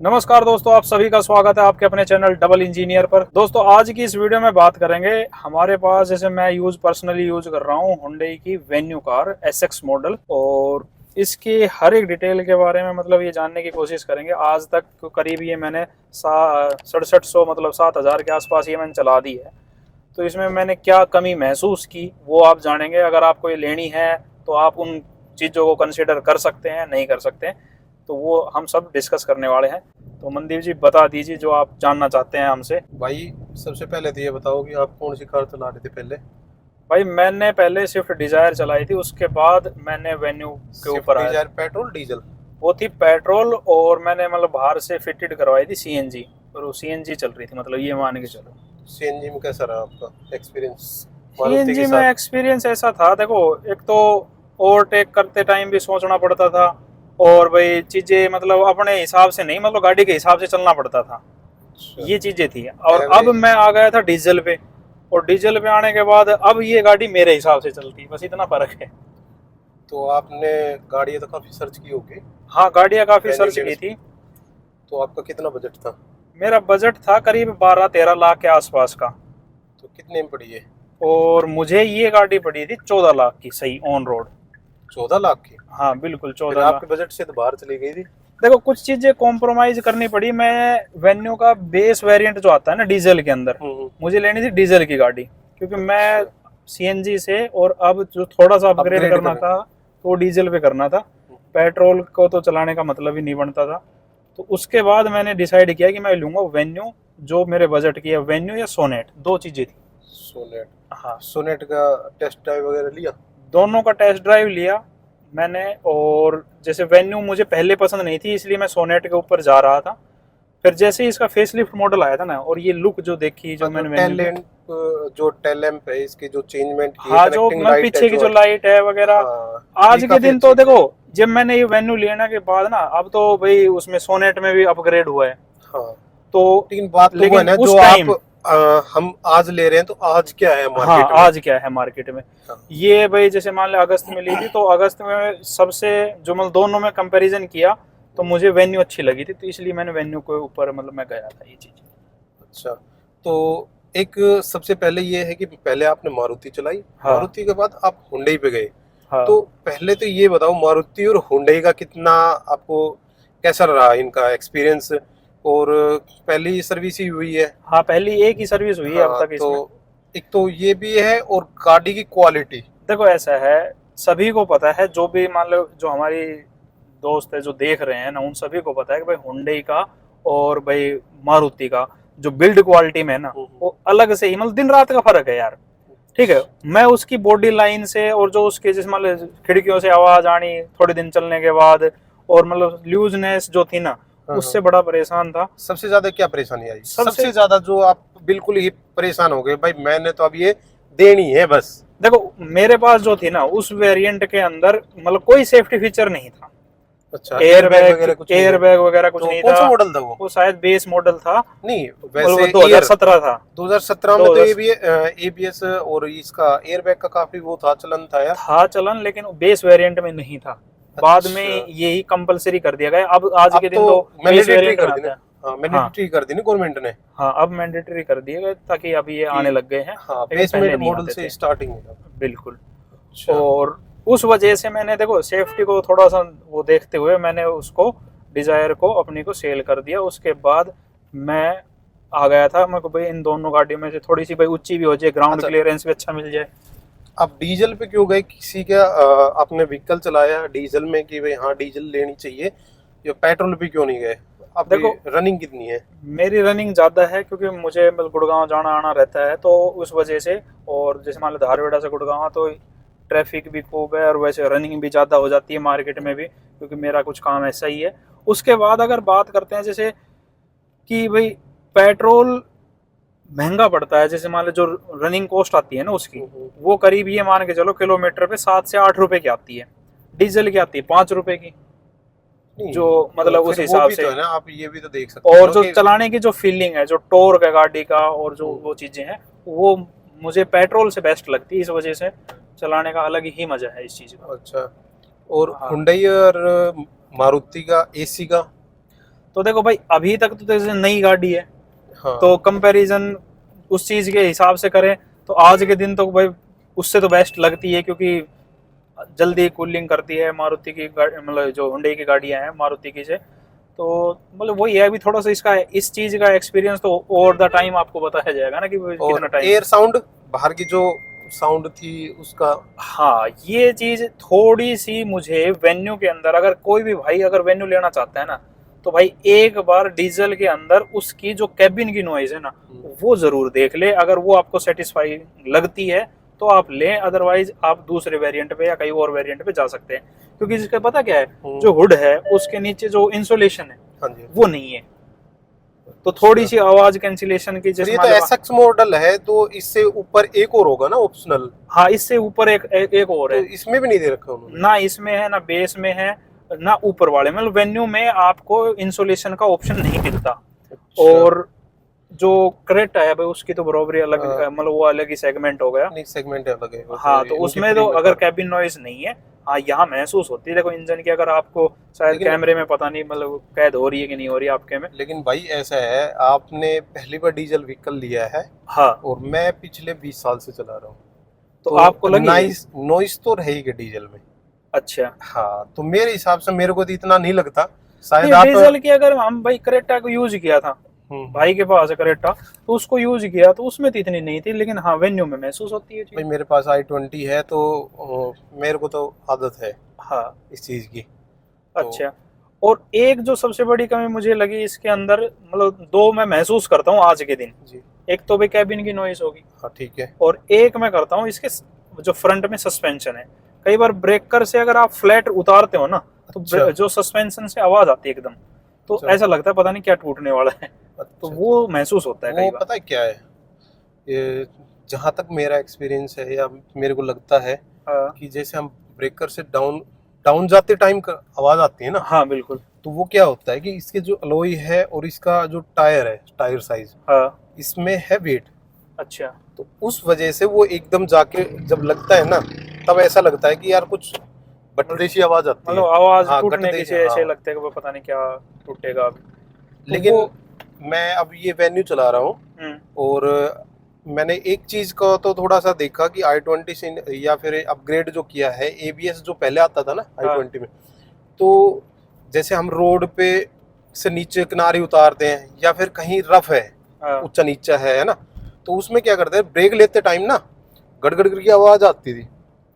नमस्कार दोस्तों, आप सभी का स्वागत है आपके अपने चैनल डबल इंजीनियर पर। दोस्तों आज की इस वीडियो में बात करेंगे हमारे पास, जैसे मैं पर्सनली यूज कर रहा हूँ हुंडई की वेन्यू कार एसएक्स मॉडल, और इसकी हर एक डिटेल के बारे में मतलब ये जानने की कोशिश करेंगे। आज तक करीब ये मैंने 6700 मतलब 7000 के आसपास ये मैंने चला दी है। तो इसमें मैंने क्या कमी महसूस की वो आप जानेंगे। अगर आपको ये लेनी है तो आप उन चीज़ों को कंसिडर कर सकते हैं, नहीं कर सकते हैं, तो वो हम सब डिस्कस करने वाले हैं। तो मनदीप जी बता दीजिए जो आप जानना चाहते हैं हमसे। भाई सबसे पहले तो ये बताओ कि आप कौन सी कार चला रहे थे पहले। भाई मैंने पहले स्विफ्ट डिजायर चलाई थी, उसके बाद मैंने वेन्यू के ऊपर आया। Dzire petrol diesel? वो थी पेट्रोल, और मैंने मतलब बाहर से फिटेड करवाई थी सीएनजी, और वो सीएनजी चल रही थी, मतलब ये मान के चलो। सीएनजी में कैसा रहा आपका एक्सपीरियंस मारुति के सीएनजी में साथ? एक्सपीरियंस ऐसा था, देखो एक तो ओवरटेक करते टाइम भी सोचना पड़ता था, और भाई चीजें मतलब अपने हिसाब से नहीं, मतलब गाड़ी के हिसाब से चलना पड़ता था। अच्छा। ये चीजें थी। और अब एवरेज? मैं आ गया था डीजल पे, और डीजल पे आने के बाद अब ये गाड़ी मेरे हिसाब से चलती है, बस इतना फर्क है। तो आपने गाड़ी तो काफी सर्च की होगी? हाँ, गाड़ियाँ काफी सर्च की कैंडिडेट्स थी। तो आपका कितना बजट था? मेरा बजट था करीब 12-13 लाख के आसपास का, तो कितने में पड़ी है? और मुझे ये गाड़ी पड़ी थी 14 लाख की, सही ऑन रोड। 14 लाख की? हाँ बिल्कुल, फिर 14 लाख। आपके बजट से तो बाहर चली गई थी। देखो कुछ चीजें कॉम्प्रोमाइज करनी पड़ी। मैं वेन्यू का बेस वेरिएंट जो आता है ना डीजल के अंदर, मुझे लेनी थी डीजल की गाड़ी, क्योंकि मैं सीएनजी से और अब जो थोड़ा सा अपग्रेड करना था तो वो डीजल पे करना था। पेट्रोल को तो चलाने का मतलब ही नहीं बनता था। तो उसके बाद मैंने डिसाइड किया कि मैं लूंगा वेन्यू, जो मेरे बजट की है। वेन्यू या सोनेट, दो चीजें थी। सोनेट? हाँ, सोनेट का टेस्ट ड्राइव वगैरह लिया? दोनों का टेस्ट ड्राइव लिया मैंने। और जैसे वेन्यू मुझे पहले पसंद नहीं थी, इसलिए मैं सोनेट के ऊपर जा रहा था। फिर जैसे ही इसका फेसलिफ्ट मॉडल आया था ना, और ये लुक जो देखी जो मैंने वेन्यू की, जो टेल लैंप है इसके जो चेंजमेंट की हाँ जो कनेक्टिंग मैं लाइट है पीछे की जो लाइट है वगैरह, हाँ, आज ये के काफी दिन तो अच्छी है। देखो, जब मैंने ये वेन्यू लेने के बाद ना, अब तो भाई उसमें सोनेट में भी अपग्रेड हुआ है। हाँ, तो लेकिन बात तो वो है लेकिन ना जो उस टाइम, हम आज ले रहे हैं तो आज क्या है हाँ मार्केट में। आज क्या है मार्केट में, हाँ, ये भाई जैसे मान लिया अगस्त में ली थी, तो अगस्त में सबसे जो मतलब दोनों में कंपैरिजन किया तो मुझे वेन्यू अच्छी लगी थी, तो इसलिए मैंने वेन्यू के ऊपर मतलब मैं गया था ये चीज। अच्छा। तो एक सबसे पहले ये है कि पहले आपने मारुति चलाई, हाँ मारुति के बाद आप हुंडई पे गए। तो हाँ। पहले तो ये बताओ मारुति और हुंडई का कितना आपको कैसा रहा इनका एक्सपीरियंस? और पहली सर्विस ही हुई है। हाँ पहली एक ही सर्विस हुई है अब हाँ, तक इसमें। तो एक तो ये भी है और गाड़ी की क्वालिटी। देखो ऐसा है, सभी को पता है, जो भी मान लो जो हमारी दोस्त है जो देख रहे हैं ना, उन सभी को पता है कि भाई हुंडई का और भाई मारुति का जो बिल्ड क्वालिटी में है ना, वो अलग से ही मतलब दिन रात का फर्क है यार। ठीक है, मैं उसकी बॉडी लाइन से, और जो उसके जिस मान लो खिड़कियों से आवाज आनी थोड़े दिन चलने के बाद, और मतलब लूजनेस जो थी ना, उससे बड़ा परेशान था। सबसे ज्यादा क्या परेशानी आई? सबसे सबसे ज्यादा जो आप बिल्कुल ही परेशान हो गए भाई मैंने तो अब ये देनी है बस। देखो मेरे पास जो थी ना उस वेरिएंट के अंदर मतलब कोई सेफ्टी फीचर नहीं था। अच्छा, एयर वगैरह बैग, कुछ नहीं एयर है? बैग वगैरह कुछ तो नहीं कौन सा था। मॉडल था वो? वो शायद बेस मॉडल था, नहीं और वो वैसे ईयर 2017 था। 2017 में तो एबीएस और इसका एयरबैग का काफी वो था, चलन था यार। था चलन, लेकिन बेस वेरिएंट में नहीं था। बाद में अच्छा, यही कंपलसरी कर दिया गया। अब आज अब के तो दिन तो बेस मैंडेटरी वेरिएंट में कर दी आता ना। है। हाँ, हाँ मैंडेटरी कर दी ना गवर्नमेंट ने हाँ, अब मैंडेटरी कर दिए गए, ताकि अभी ये कि आने लग गए हैं, हाँ लेकिन बेसमेंट पहले नहीं मॉडल आते से थे। स्टार्टिंग है। बिल्कुल। अच्छा। और उस वजह से मैंने देखो सेफ्टी को थोड़ा सा वो देखते हुए मैंने उसको डिजायर को अपनी को सेल कर दिया। उसके बाद मैं आ गया था, मैं को भाई इन दोनों गाड़ियों में से थोड़ी सी भाई ऊंची भी हो जाए, ग्राउंड अच्छा, क्लियरेंस भी अच्छा मिल जाए। आप डीजल पे क्यों गए? किसी का आपने व्हीकल चलाया डीजल में कि भाई हाँ डीजल लेनी चाहिए, या पेट्रोल पे क्यों नहीं गए? आपकी देखो रनिंग कितनी है? मेरी रनिंग ज़्यादा है, क्योंकि मुझे मतलब गुड़गांव जाना आना रहता है, तो उस वजह से। और जैसे मान लो धारवेड़ा से गुड़गांव तो ट्रैफिक भी खूब है, और वैसे रनिंग भी ज़्यादा हो जाती है मार्केट में भी, क्योंकि मेरा कुछ काम ऐसा ही है। उसके बाद अगर बात करते हैं जैसे कि भाई पेट्रोल महंगा पड़ता है, जैसे मान लो जो रनिंग कॉस्ट आती है ना उसकी, वो करीब ये मान के चलो किलोमीटर पे 7 से 8 रुपए की आती है। डीजल की आती है 5 रुपए की, नहीं, जो मतलब उस फिर वो हिसाब भी से। तो है ना, आप ये भी तो देख सकते और हो जो कि चलाने की जो फीलिंग है, जो टॉर्क है गाड़ी का, और जो वो चीजें हैं, वो मुझे पेट्रोल से बेस्ट लगती है। इस वजह से चलाने का अलग ही मजा है इस चीज का। अच्छा। और हाँ हुंडई और मारुति का एसी का तो देखो भाई अभी तक तो जैसे नई गाड़ी है, हाँ। तो कंपैरिजन उस चीज के हिसाब से करें तो आज के दिन तो भाई उससे तो बेस्ट लगती है, क्योंकि जल्दी कूलिंग करती है मारुति की मतलब जो हुंडई की गाड़ियां हैं मारुति की से। तो मतलब वही है, अभी थोड़ा सा इसका इस चीज का एक्सपीरियंस तो ओवर द टाइम आपको बताया जाएगा ना कि कितना और टाइम। एयर साउंड, बाहर की जो साउंड थी उसका। हाँ ये चीज थोड़ी सी मुझे वेन्यू के अंदर, अगर कोई भी भाई अगर वेन्यू लेना चाहता है ना, तो भाई एक बार डीजल के अंदर उसकी जो कैबिन की नॉइज है ना वो जरूर देख ले। अगर वो आपको सेटिस्फाई लगती है तो आप लें, अदरवाइज आप दूसरे वेरिएंट पे या कई और वेरिएंट पे जा सकते हैं, क्योंकि जिसका पता क्या है, जो हुड है उसके नीचे जो इंसुलेशन है हाँ जी। वो नहीं है, तो थोड़ी सी आवाज कैंसिलेशन की ये जैसे तो एसएक्स मॉडल है, तो इससे ऊपर एक और होगा ना ऑप्शनल। हाँ इससे ऊपर एक और तो है। इसमें भी नहीं दे रखा उन्होंने। ना इसमें है, ना बेस में है, ना ऊपर वाले, मतलब वेन्यू में आपको इंसुलेशन का ऑप्शन नहीं मिलता। अच्छा। और जो क्रेटा है भाई उसकी तो बराबरी अलग, हाँ। मतलब वो अलग ही सेगमेंट हो गया। नहीं, सेगमेंट अलग है वो, हाँ तो इनकी उसमें तो प्रीमियम अगर कार। कैबिन नॉइज नहीं है, हाँ यहाँ महसूस होती है। देखो इंजन की अगर आपको शायद लेकिन कैमरे में पता नहीं मतलब कैद हो रही है कि नहीं हो रही है आपके में। लेकिन भाई ऐसा है, आपने पहली बार डीजल व्हीकल लिया है हाँ और मैं पिछले 20 साल से चला रहा हूँ, तो आपको लगी है? नॉइस तो रहेगी डीजल में। अच्छा हाँ, तो मेरे हिसाब से मेरे को तो इतना नहीं लगता, शायद नहीं, आप। डीजल की अगर हम भाई क्रेटा को यूज किया था, हम्म। भाई के पास है क्रेटा, तो उसको यूज किया तो उसमें तो इतनी नहीं थी, लेकिन हाँ वेन्यू में महसूस होती है भाई चीज। मेरे पास i20 है, तो मेरे को तो आदत है हाँ इस चीज की। तो अच्छा। और एक जो सबसे बड़ी कमी मुझे लगी इसके अंदर, मतलब दो मैं महसूस करता हूँ आज के दिन। जी। एक तो भाई कैबिन की नॉइस होगी, हाँ ठीक है। और एक मैं करता हूँ इसके जो फ्रंट में सस्पेंशन है। कई बार ब्रेकर से अगर आप फ्लैट उतारते हो ना, तो अच्छा। जो सस्पेंशन से आवाज आती है एकदम, तो अच्छा। ऐसा लगता है पता नहीं क्या टूटने वाला है। तो अच्छा। वो महसूस होता है वो कई बार। पता है क्या है, ये जहाँ तक मेरा एक्सपीरियंस है या मेरे को लगता है हाँ कि जैसे हम ब्रेकर से डाउन डाउन जाते टाइम आवाज आती है ना, हाँ बिल्कुल। तो वो क्या होता है कि इसके जो अलॉय है और इसका जो टायर है, टायर साइज, हाँ इसमें है वेट। अच्छा तो उस वजह से वो एकदम जाके जब लगता है ना, तब ऐसा लगता है कि यार कुछ बटने सी आवाज आती है। मतलब आवाज हाँ, टूटने गटदे की से, से हाँ। ऐसे लगता है कि वो पता नहीं क्या टूटेगा अभी। तो लेकिन वो मैं अब ये वेन्यू चला रहा हूँ, हम्म, और मैंने एक चीज का तो थोड़ा सा देखा कि i20 से या फिर अपग्रेड जो किया है, एबीएस जो पहले आता था ना हाँ i20 में, तो जैसे हम रोड पे से नीचे किनारे उतारते हैं या फिर कहीं रफ है, हाँ ऊंचा नीचा है ना, तो उसमें क्या करते हैं, ब्रेक लेते टाइम ना गड़गड़ की आवाज आती थी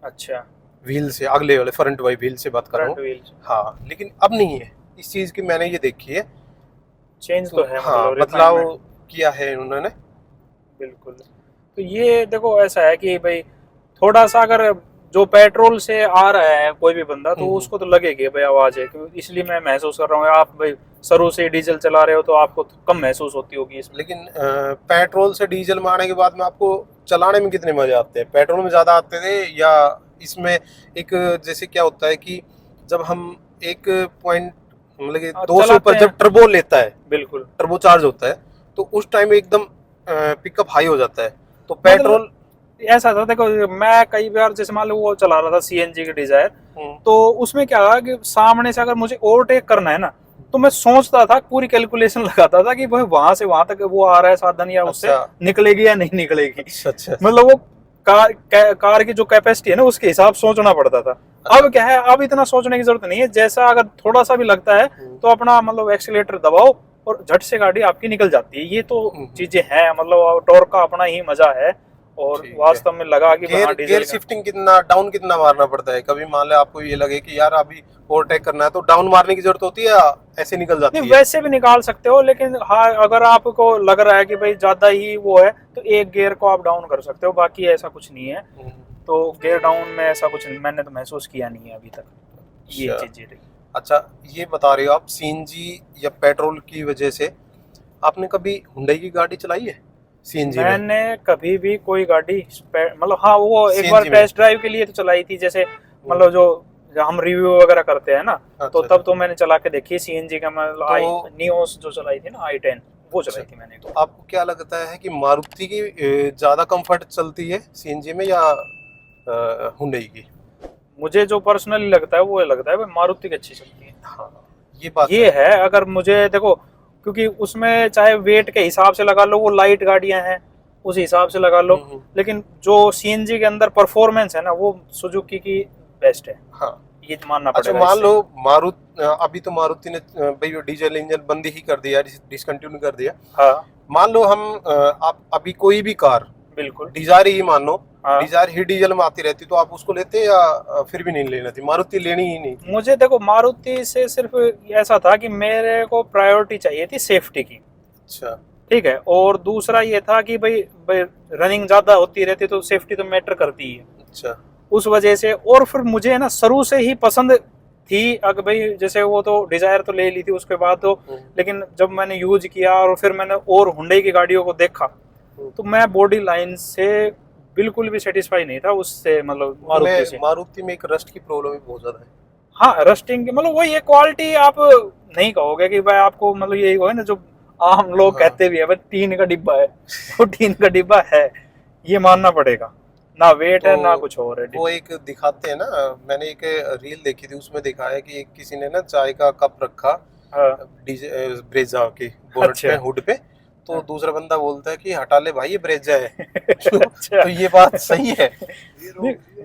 अच्छा व्हील से, अगले वाले फ्रंट वाले व्हील से बात कर रहा फ्रंट हूँ। व्हील हाँ, लेकिन अब नहीं है इस चीज की, मैंने ये देखी है। चेंज तो तो है, हाँ, मतलब बदलाव रिफाइनमेंट। किया है उन्होंने। बिल्कुल। तो ये देखो ऐसा है कि भाई थोड़ा सा अगर जो पेट्रोल से आ रहा है कोई भी बंदा, तो उसको तो लगेगी भाई आवाज है, क्योंकि इसलिए मैं महसूस कर रहा हूँ। आप भाई शुरू से डीजल चला रहे हो तो आपको तो कम महसूस होती होगी इसमें। लेकिन पेट्रोल से डीजल में आने के बाद में आपको चलाने में कितने मजे आते हैं, पेट्रोल में ज्यादा आते थे या इसमें? एक जैसे क्या होता है कि जब हम एक पॉइंट, मतलब कि 200 चलाते ऊपर हैं जब टर्बो लेता है, बिल्कुल। टर्बो चार्ज होता है, तो उस टाइम एकदम पिकअप हाई हो जाता है। तो मतलब पेट्रोल। ऐसा था, देखो मैं कई बार जैसे मान लो वो चला रहा था सीएनजी की डिजायर, तो उसमें क्या है कि सामने से अगर मुझे ओवरटेक करना है ना, तो मैं सोचता था, पूरी कैलकुलेशन लगाता था कि भाई वहां से वहां तक वो आ रहा है साधन, या उससे अच्छा। निकलेगी या नहीं निकलेगी। अच्छा अच्छा। मतलब वो कार की जो कैपेसिटी है ना उसके हिसाब सोचना पड़ता था। अब क्या है, अब इतना सोचने की जरूरत नहीं है, जैसा अगर थोड़ा सा भी लगता है तो अपना मतलब एक्सीलेटर दबाओ और झट से गाड़ी आपकी निकल जाती है। ये तो चीजें हैं, मतलब टॉर्क का अपना ही मजा है। और ठीक है। वास्तव में लगा कि गेयर हाँ गेयर डीजल शिफ्टिंग कितना डाउन कितना मारना पड़ता है? कभी मान ले आपको ये लगे कि यार अभी ओवरटेक करना है, तो डाउन मारने की जरूरत होती है या ऐसे निकल जाती नहीं है? वैसे भी निकाल सकते हो, लेकिन हाँ अगर आपको लग रहा है कि भाई ज्यादा ही वो है तो एक गियर को आप डाउन कर सकते हो, बाकी ऐसा कुछ नहीं है। तो गियर डाउन में ऐसा कुछ मैंने तो महसूस किया नहीं है अभी तक। ये अच्छा। चीजें रही। अच्छा, ये बता रहे हो आप सीएनजी या पेट्रोल की वजह से, आपने कभी हुंडई की गाड़ी चलाई है सीएनजी में? मैंने कभी भी कोई गाड़ी मतलब हाँ वो एक बार सीएनजी में? टेस्ट ड्राइव के लिए तो चलाई थी, जैसे मतलब जो हम रिव्यू वगैरह करते हैं ना, तो अच्छा तब तो मैंने चला के देखी सीएनजी का। मतलब आई तो नियोस जो चलाई थी ना, i10 वो चलाई थी मैंने। तो आपको क्या लगता है कि मारुति की ज्यादा कंफर्ट चलती है सीएनजी में या हुंडई की? मुझे जो पर्सनली लगता है वो लगता है भाई मारुति की अच्छी चलती है। हाँ, ये बात ये है। अगर मुझे देखो, क्योंकि उसमें चाहे वेट के हिसाब से लगा लो, वो लाइट गाड़ियां हैं उस हिसाब से लगा लो, लेकिन जो सीएनजी के अंदर परफॉर्मेंस है ना, वो सुजुकी की बेस्ट है। हाँ। ये मानना अच्छा पड़ेगा। मान लो अभी तो मारुति ने भाई डीजल इंजन बंद ही कर दिया, डिसकंटिन्यू कर दिया। हाँ मान लो हम आप अभी कोई भी कार, बिल्कुल, डिजायर ही मान लो, हाँ। डिजायर ही डीजल में आती रहती, तो आप उसको लेते या फिर भी नहीं लेना थी? मारुति लेनी ही नहीं थी? मुझे देखो मारुति से सिर्फ ऐसा था कि मेरे को प्रायोरिटी चाहिए थी सेफ्टी की। अच्छा। ठीक है, और दूसरा ये था कि भाई रनिंग ज्यादा होती रहती तो सेफ्टी तो मैटर करती है। अच्छा। उस वजह से, और फिर मुझे है ना शुरू से ही पसंद थी। अगर भाई जैसे वो तो डिजायर तो ले ली थी उसके बाद तो, लेकिन जब मैंने यूज किया और फिर मैंने और हुंडई की गाड़ियों को देखा, तो मैं बॉडी लाइन से बिल्कुल भी सेटिस्फाई नहीं था उससे, मतलब मारुति से। मारुति में एक रस्ट की प्रॉब्लम भी बहुत ज्यादा है। हाँ, रस्टिंग की मतलब वही, ये क्वालिटी आप नहीं कहोगे कि भाई आपको, मतलब यही हो ना जो आम लोग हाँ। कहते भी है भाई टीन का डिब्बा है, वो टीन का डिब्बा है, ये मानना पड़ेगा। ना वेट तो है ना कुछ और है। वो एक दिखाते हैं ना, मैंने एक रील देखी थी, उसमें दिखाया कि एक किसी ने ना चाय का कप रखा हाँ। डीजे ब्रेजा के बोनट अच्छा। पे, हुड पे, तो हाँ। दूसरा बंदा बोलता है कि हटा ले भाई ये ब्रेजा है। अच्छा। तो ये बात सही है।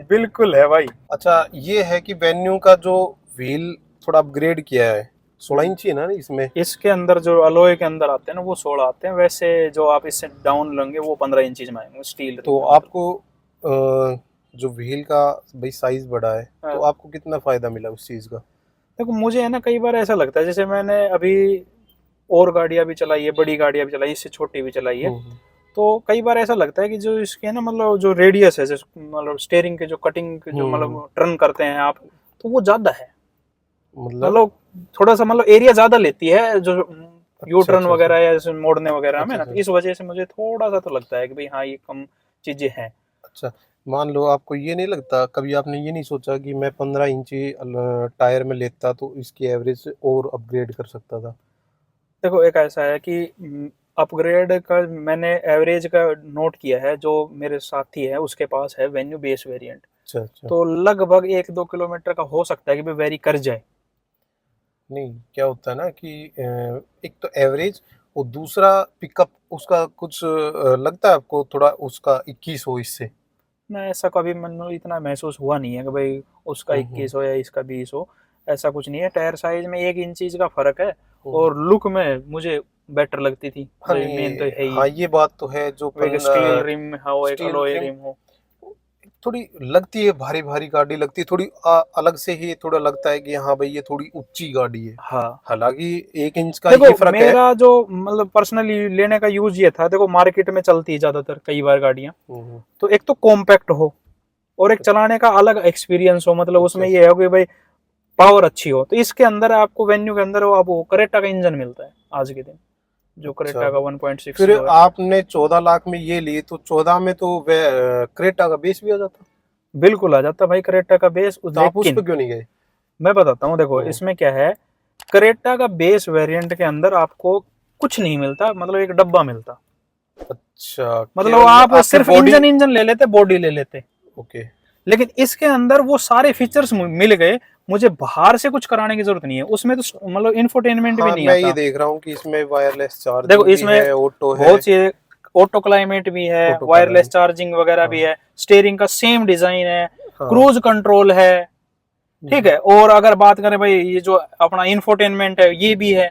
बिल्कुल है भाई। अच्छा, ये है कि वेन्यू का जो व्हील थोड़ा अपग्रेड किया है, 16 इंची है ना इसमें? इसके अंदर जो अलॉय के अंदर आते हैं ना वो 16 आते हैं, वैसे जो आप इससे डाउन लेंगे वो 15 इंचज में आएंगे स्टील। तो आपको जो व्हील का भाई साइज बड़ा है, हाँ। तो आपको कितना फायदा मिला उस चीज का? देखो मुझे है ना कई बार ऐसा लगता है, जैसे मैंने अभी और गाड़ियां भी चलाई है, बड़ी गाड़ियां भी चलाई, इससे छोटी भी चलाई है, तो कई बार ऐसा लगता है कि जो इसके है ना, मतलब जो रेडियस है, मतलब स्टीयरिंग के जो कटिंग के जो मतलब टर्न करते हैं आप, तो वो ज्यादा है। मतलब थोड़ा सा मतलब एरिया ज्यादा लेती है जो यू टर्न वगैरह या जैसे मोड़ने वगैरह में ना, तो इस वजह से मुझे थोड़ा सा तो लगता है कि भाई हाँ ये कम चीजें हैं। अच्छा, मान लो आपको ये नहीं लगता, कभी आपने ये नहीं सोचा कि मैं 15 इंची टायर में लेता तो इसकी एवरेज और अपग्रेड कर सकता था? देखो एक ऐसा है कि अपग्रेड का मैंने एवरेज का नोट किया है, जो मेरे साथी है उसके पास है वेन्यू बेस वेरिएंट। अच्छा अच्छा। तो लगभग 1-2 किलोमीटर का हो सकता है कि वेरी कर जाए। नहीं, क्या होता है ना कि एक तो एवरेज, और दूसरा पिकअप उसका कुछ लगता है आपको थोड़ा उसका 21 हो इससे? ना, ऐसा कभी मैंने इतना महसूस हुआ नहीं है कि भाई उसका 21 हो या इसका 20 हो, ऐसा कुछ नहीं है। टायर साइज में 1 इंच का फर्क है, और लुक में मुझे बेटर लगती थी। हाँ भाई मेन तो है ही, हाँ, ये बात तो है। जो एक स्टील रिम हो, एक स्टील अलॉय रिम रिम हो। थोड़ी लगती है, भारी भारी गाड़ी लगती है थोड़ी, अलग से ही थोड़ा लगता है कि हाँ भाई ये थोड़ी ऊंची गाड़ी है। हाँ, हालांकि 1 इंच का देखो ये फर्क है। मेरा जो मतलब पर्सनली लेने का यूज ये था, देखो मार्केट में चलती है ज्यादातर कई बार गाड़ियां, तो एक तो कॉम्पैक्ट हो और एक चलाने का अलग एक्सपीरियंस हो, मतलब उसमें ये है कि भाई पावर अच्छी हो। तो इसके अंदर आपको वेन्यू के अंदर वो करेटा का इंजन मिलता है आज के दिन, जो करेटा का 1.6 फिर जो है। आपने 14 लाख में ये ली, तो 14 में तो वे क्रेटा का बेस भी आ जाता, बिल्कुल आ जाता भाई करेटा का बेस। तो आप उस लेकिन पे क्यों नहीं गए? मैं बताता हूँ, देखो इसमें क्या है, करेटा का बेस वेरिएंट के अंदर आपको कुछ नहीं मिलता, मतलब एक डब्बा मिलता। अच्छा, मतलब आप सिर्फ इंजन ले लेते, बॉडी ले लेते। ओके। लेकिन इसके अंदर वो सारे फीचर्स मिल गए, मुझे बाहर से कुछ कराने की जरूरत नहीं है। उसमें तो मतलब इंफोटेनमेंट भी नहीं मैं आता। ये देख रहा हूँ कि इसमें वायरलेस चार्जिंग देखो भी इसमें है, ऑटो है, बहुत सी, ऑटो क्लाइमेट भी है, वायरलेस चार्जिंग वगैरह भी है, स्टीयरिंग का सेम डिजाइन है, क्रूज कंट्रोल है, ठीक है। और अगर बात करें भाई ये जो अपना इंफोटेनमेंट है ये भी है,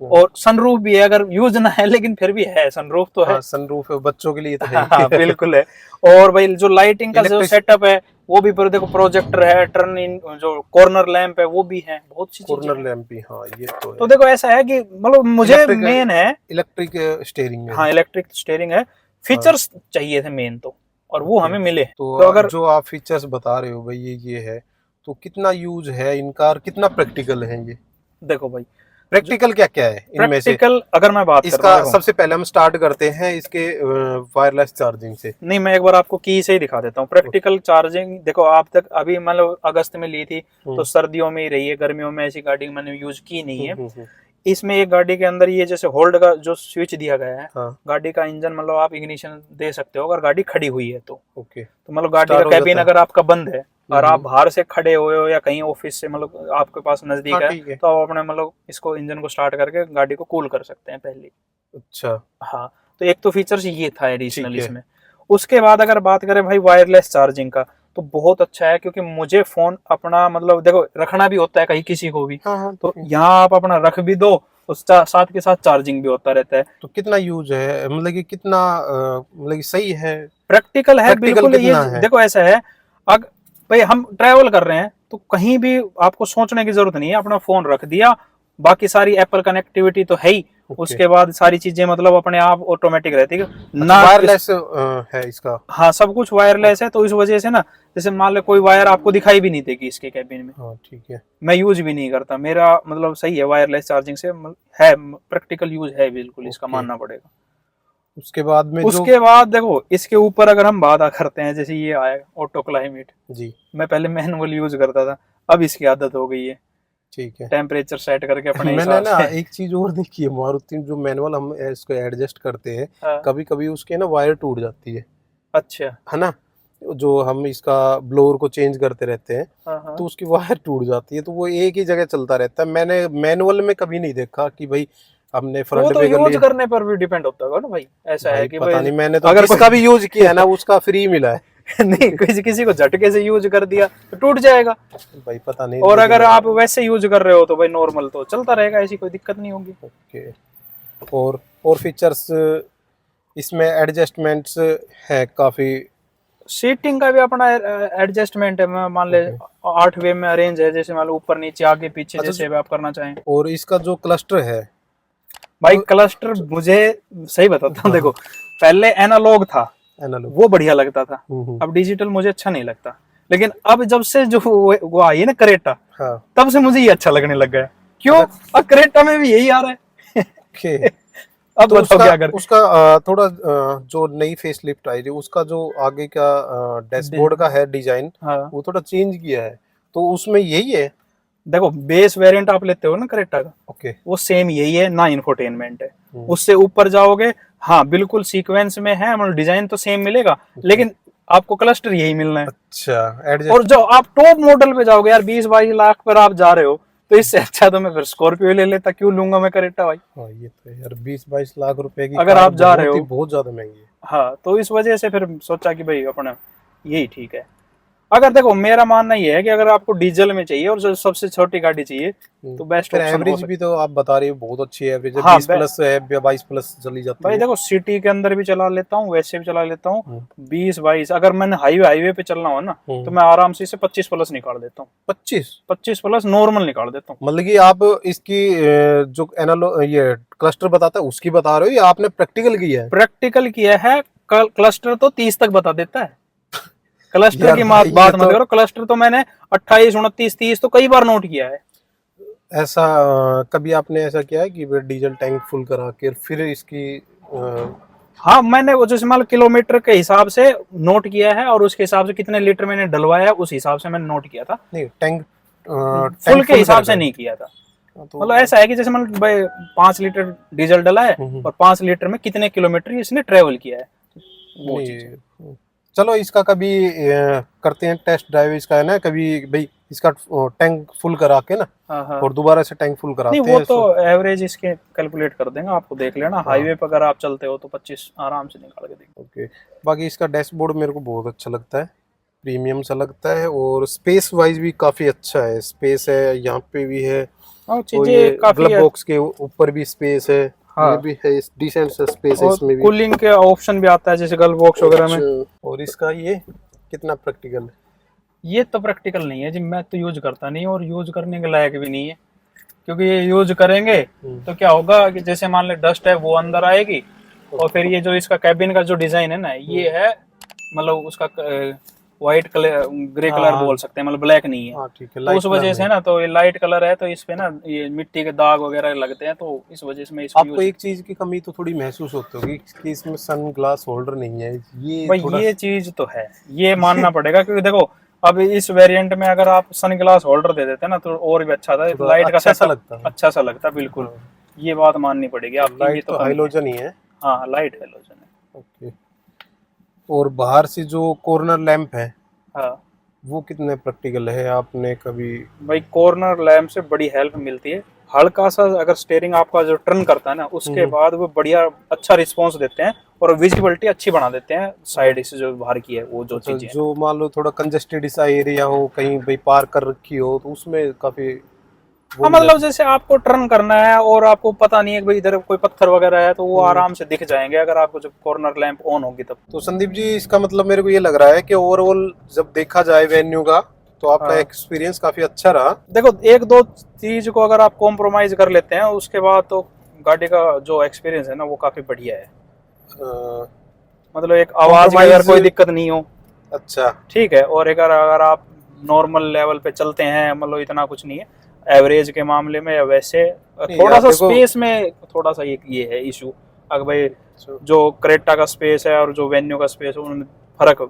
और सनरूफ भी है, अगर यूज ना है लेकिन फिर भी है, सनरूफ तो है। सनरूफ है, बच्चों के लिए तो है। हाँ बिल्कुल है। और भाई जो लाइटिंग का जो सेटअप है वो भी, पर देखो प्रोजेक्टर है, टर्न इन जो कॉर्नर लैंप है वो भी है, बहुत सी चीजें कॉर्नर लैंप भी, हाँ ये तो है। तो देखो ऐसा है कि मतलब मुझे मेन है इलेक्ट्रिक स्टीयरिंग में। हाँ, इलेक्ट्रिक स्टीयरिंग है। फीचर्स चाहिए थे मेन तो, और वो हमें मिले। तो अगर जो आप फीचर्स बता रहे हो भाई ये है, तो कितना यूज है इनका और कितना प्रैक्टिकल है ये? देखो भाई प्रैक्टिकल क्या क्या है इनमें से? प्रैक्टिकल अगर मैं बात इसका सबसे पहले हम स्टार्ट करते हैं इसके वायरलेस चार्जिंग से। नहीं, मैं एक बार आपको की से ही दिखा देता हूँ। प्रैक्टिकल चार्जिंग देखो, आप तक अभी मतलब अगस्त में ली थी तो सर्दियों में ही रही है, गर्मियों में ऐसी गाड़ी मैंने यूज की नहीं है। इसमें एक गाड़ी के अंदर ये जैसे होल्ड का जो स्विच दिया गया है, गाड़ी का इंजन मतलब आप इग्निशन दे सकते हो अगर गाड़ी खड़ी हुई है तो। ओके। तो मतलब गाड़ी का कैबिन अगर आपका बंद है और आप बाहर से खड़े हुए हो या कहीं ऑफिस से मतलब आपके पास नजदीक हाँ, है, ठीक है। तो आप अपने मतलब इसको इंजन को स्टार्ट करके गाड़ी को कूल कर सकते हैं पहले। अच्छा, हाँ, तो एक तो फीचर्स ये था एडिशनल ठीक है। इसमें। उसके बाद अगर बात करें भाई वायरलेस चार्जिंग का, तो बहुत अच्छा है, क्योंकि मुझे फोन अपना मतलब देखो रखना भी होता है कहीं किसी को भी, हाँ, हाँ, तो ठीक है। यहाँ आप अपना रख भी दो, उस साथ के साथ चार्जिंग भी होता रहता है। तो कितना यूज है, मतलब कि कितना मतलब कि सही है? प्रैक्टिकल है प्रैक्टिकल बिल्कुल। ये कितना है? देखो ऐसा है, अगर भाई हम ट्रैवल कर रहे हैं तो कहीं भी आपको सोचने की जरूरत नहीं है, अपना फोन रख दिया, बाकी सारी एप्पल कनेक्टिविटी तो है ही, ओके। उसके बाद सारी चीजें मतलब अपने आप ऑटोमेटिक रहती है अच्छा, ना वायरलेस है इसका? हाँ, सब कुछ वायरलेस है, तो इस वजह से ना, जैसे मान लो कोई वायर आपको दिखाई भी नहीं देगी इसके कैबिन में। हाँ, ठीक है। मैं यूज भी नहीं करता, मेरा मतलब सही है वायरलेस चार्जिंग से, है प्रैक्टिकल यूज है बिल्कुल, इसका ओके। मानना पड़ेगा। उसके बाद में जो उसके बाद देखो इसके ऊपर अगर हम बात करते हैं, जैसे ये आया ऑटो क्लाइमेट, जी, मैं पहले मैनुअल यूज करता था, अब इसकी आदत हो गई है, ठीक है। टेम्परेचर सेट करके अपने मैंने हिसाब ना से। एक चीज और देखी है, मारुति जो मैनुअल हम इसको एडजस्ट करते हैं, हाँ, कभी कभी उसके ना वायर टूट जाती अच्छा, है ना? जो हम इसका ब्लोअर को चेंज करते रहते हैं, हाँ हाँ, तो उसकी वायर टूट जाती है, तो वो एक ही जगह चलता रहता है। मैंने मैनुअल में कभी नहीं देखा कि भाई हमने तो वो फ्रंट तो पे कर यूज लिया। करने पर भी डिपेंड होता होगा ना भाई, ऐसा है भाई कि पता भाई नहीं, मैंने तो अगर जिसका भी कोई यूज किया है ना उसका फ्री मिला है। नहीं, किसी किसी को झटके से यूज कर दिया तो टूट जाएगा, भाई पता नहीं, और लेकिन अगर आप वैसे यूज कर रहे हो तो भाई नॉर्मल तो चलता रहेगा, ऐसी कोई दिक्कत नहीं होगी। ओके। और फीचर्स इसमें एडजस्टमेंट्स है काफी? सीटिंग का भी अपना एडजस्टमेंट है, मान ले ओके। 8 वे में अरेंज है, जैसे मान लो ऊपर नीचे आगे पीछे अच्छा, जैसे भी आप करना चाहें। और इसका जो क्लस्टर है भाई तो क्लस्टर मुझे सही बताता हूँ, हाँ, देखो हाँ, पहले एनालॉग था, एनालॉग। वो बढ़िया लगता था, हम्म। अब डिजिटल मुझे अच्छा नहीं लगता। लेकिन अब जब से जो वो आई है ना करेटा, हाँ। तब से मुझे ये अच्छा लगने लग गया। क्यों? अच्छा। अब करेटा में भी यही आ रहा है। ओके। अब तो बताओ उसका क्या कर। उसका थोड़ा जो नई फेस लिफ्ट आई थी उसका जो आगे का डैशबोर्ड का है डिजाइन, हाँ, वो थोड़ा चेंज किया है, तो उसमें यही है? देखो बेस वेरिएंट आप लेते हो ना करेटा का, ओके। वो सेम यही है ना, इंफोटेनमेंट है। हम्म। उससे ऊपर जाओगे, हाँ बिल्कुल सीक्वेंस में है, मतलब डिजाइन तो सेम मिलेगा, ओके। लेकिन आपको क्लस्टर यही मिलना है। अच्छा, और एडजस्ट। जो आप टॉप मॉडल पे जाओगे यार, 20-22 लाख पर आप जा रहे हो, तो इससे अच्छा तो मैं फिर स्कॉर्पियो ले लेता, क्यों लूंगा मैं करेटा भाई, हाँ, ये तो है यार, 20-22 लाख रुपए की अगर कार आप जा रहे हो। बहुत ज्यादा महंगी है। हाँ, तो इस वजह से फिर सोचा कि भाई अपना यही ठीक है। अगर देखो मेरा मानना ये है कि अगर आपको डीजल में चाहिए और जो सबसे छोटी गाड़ी चाहिए, तो बेस्ट फिर ऑप्शन हो एवरेज सकता भी तो आप बता रहे हो बहुत अच्छी एवरेज है, है। हाँ 20 प्लस है, 22 प्लस चली जाती भाई है। देखो सिटी के अंदर भी चला लेता हूँ, वैसे भी चला लेता हूँ। हम्म। 20-22, अगर मैंने हाईवे पे चलना हो ना, तो मैं आराम से इसे 25 प्लस निकाल देता हूँ। 25? 25 प्लस नॉर्मल निकाल देता हूँ। मतलब कि आप इसकी जो एनालो ये क्लस्टर बताता है उसकी बता रहे हो या आपने प्रैक्टिकल किया है? प्रैक्टिकल किया है, क्लस्टर तो 30 तक बता देता है। क्लस्टर यार की भाई ये बात मत तो करो, क्लस्टर तो मैंने 28, 29, 30 तो कई बार नोट किया है। ऐसा कभी आपने ऐसा किया है कि फिर डीजल टैंक फुल करा के फिर इसकी हाँ, मैंने वो जैसे मान लो किलोमीटर के हिसाब से नोट किया है, और उसके हिसाब से कितने लीटर मैंने डलवाया है, उस हिसाब से मैंने नोट किया था। नहीं, टैंक फुल टैंक के फुल कर हिसाब से कर नहीं किया था। तो मतलब ऐसा है कि जैसे मान लो भाई 5 लीटर डीजल डला है, हम्म। और 5 लीटर में कितने किलोमीटर इसने ट्रेवल किया है, वो चीज है। नहीं, चलो इसका कभी करते हैं टेस्ट ड्राइव इसका, है ना, कभी भाई इसका टैंक फुल करा के ना, हाँ हाँ, और दोबारा से टैंक फुल नहीं कराते वो हैं तो इसको। एवरेज इसके कैलकुलेट कर देंगे, आपको देख लेना, हाँ। हाईवे पर अगर आप चलते हो तो 25 आराम से निकाल के देंगे। ओके। बाकी इसका डैशबोर्ड मेरे को बहुत अच्छा लगता है, प्रीमियम सा लगता है, और स्पेस वाइज भी काफ़ी अच्छा है। स्पेस है यहाँ पे भी है, और और ये चीजें काफी ग्लब है। बॉक्स के ऊपर भी स्पेस है, ये हाँ, भी है, डिसेंट सा स्पेस है और इसमें भी। कूलिंग के ऑप्शन भी आता है जैसे गल बॉक्स वगैरह में। अच्छा, और इसका ये कितना प्रैक्टिकल है? ये तो प्रैक्टिकल नहीं है जी, मैं तो यूज करता नहीं, और यूज करने के लायक भी नहीं है, क्योंकि ये यूज करेंगे तो क्या होगा कि जैसे मान ले डस्ट है वो अंदर आएगी, और फिर ये जो इसका कैबिन का जो डिजाइन है ना, ये है मतलब उसका व्हाइट कलर, ग्रे हाँ, कलर हाँ, बोल सकते हैं, मतलब ब्लैक नहीं है। हाँ, ठीक है, तो लाइट उस कलर वजह से में। ना, तो ये लाइट कलर है, तो इस पे ना ये मिट्टी के दाग वगैरह लगते हैं, तो इस वजह से मैं इसको आपको यूज। एक चीज की कमी तो थोड़ी महसूस होती होगी कि इसमें सन ग्लास होल्डर नहीं है, ये भाई थोड़ा ये चीज तो है, ये मानना पड़ेगा, क्योंकि देखो अब इस वेरिएंट में अगर आप सन ग्लास होल्डर दे देते ना, तो और भी अच्छा था, थोड़ा लाइट का अच्छा सा सेटअप लगता है। अच्छा सा लगता बिल्कुल। हाँ, ये बात माननी पड़ेगी आपकी, ये लाइट तो तो कमी है। हाइलोजन ही है। हाँ, लाइट हेलोजन है। ओके। और बाहर से जो कॉर्नर लैंप है हाँ, वो कितने प्रैक्टिकल है, आपने कभी? भाई कॉर्नर लैम्प से बड़ी हेल्प मिलती है। हल्का सा अगर स्टीयरिंग आपका जो टर्न करता है ना, उसके बाद वो बढ़िया अच्छा रिस्पांस देते हैं और विजिबिलिटी अच्छी बना देते हैं साइड से जो बाहर की है वो जो अच्छा, चीजें। जो मान लो थोड़ा कंजेस्टेड सा एरिया हो, कहीं भाई पार्क कर रखी हो, तो उसमें काफी हाँ मतलब जैसे आपको टर्न करना है और आपको पता नहीं है कि भाई इधर कोई पत्थर वगैरह है, तो वो आराम से दिख जाएंगे अगर आपको जब कॉर्नर लैंप ऑन होगी तब। तो संदीप जी, इसका मतलब मेरे को ये लग रहा है कि ओवरऑल जब देखा जाए वेन्यू का, तो आपका हाँ। एक्सपीरियंस काफी अच्छा रहा। देखो एक दो चीज को अगर आप कॉम्प्रोमाइज कर लेते हैं उसके बाद तो गाड़ी का जो एक्सपीरियंस है ना वो काफी बढ़िया है। मतलब एक आवाज की अगर कोई दिक्कत नहीं हो, अच्छा ठीक है। और अगर अगर आप नॉर्मल लेवल पे चलते हैं, मतलब इतना कुछ नहीं है एवरेज के मामले में, या वैसे थोड़ा सा स्पेस में थोड़ा सा ये है इशू। अगर भाई जो क्रेटा का स्पेस है और जो वेन्यू का स्पेस है उनमें फर्क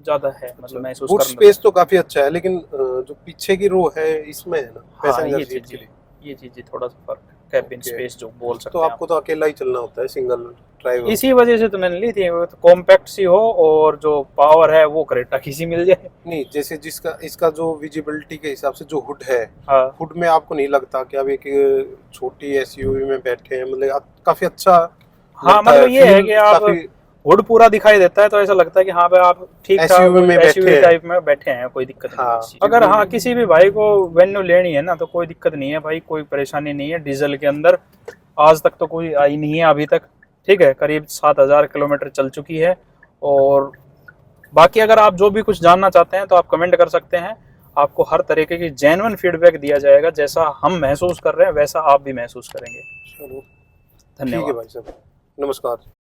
ज्यादा है, मतलब महसूस बूट करना। स्पेस तो काफी अच्छा है, लेकिन जो पीछे की रो है इसमें है ना, हाँ पैसेंजर ये सीट चीज के लिए। ये चीज थोड़ा सा फर्क, कैबिन Okay. स्पेस जो बोल सकते तो हैं आपको तो अकेला ही चलना होता है, सिंगल आप। ड्राइवर। इसी वजह से तो मैंने ली थी, कॉम्पैक्ट सी हो और जो पावर है वो क्रेटा की सी मिल जाए। नहीं, जैसे जिसका इसका जो विजिबिलिटी के हिसाब से जो हुड है, हाँ हुड में आपको नहीं लगता कि आप एक छोटी एसयूवी में बैठे हैं? मतलब काफी अच्छा हाँ, लगता मतलब है, ये है फील कि आप काफी हुड पूरा दिखाई देता है तो ऐसा लगता है कि हाँ भाई आप ठीक ठाक एसयूवी में बैठे एसयूवी हैं। टाइप में बैठे हैं, कोई दिक्कत नहीं है हाँ। इस चीज़। अगर हाँ किसी भी भाई को वेन्यू लेनी है ना तो कोई दिक्कत नहीं है भाई, कोई परेशानी नहीं है। डीजल के अंदर आज तक तो कोई आई नहीं है अभी तक, ठीक है। करीब 7,000 किलोमीटर चल चुकी है। और बाकी अगर आप जो भी कुछ जानना चाहते हैं तो आप कमेंट कर सकते हैं, आपको हर तरीके की जेन्युइन फीडबैक दिया जाएगा। जैसा हम महसूस कर रहे हैं वैसा आप भी महसूस करेंगे। चलो ठीक है धन्यवाद। भाई साहब, नमस्कार।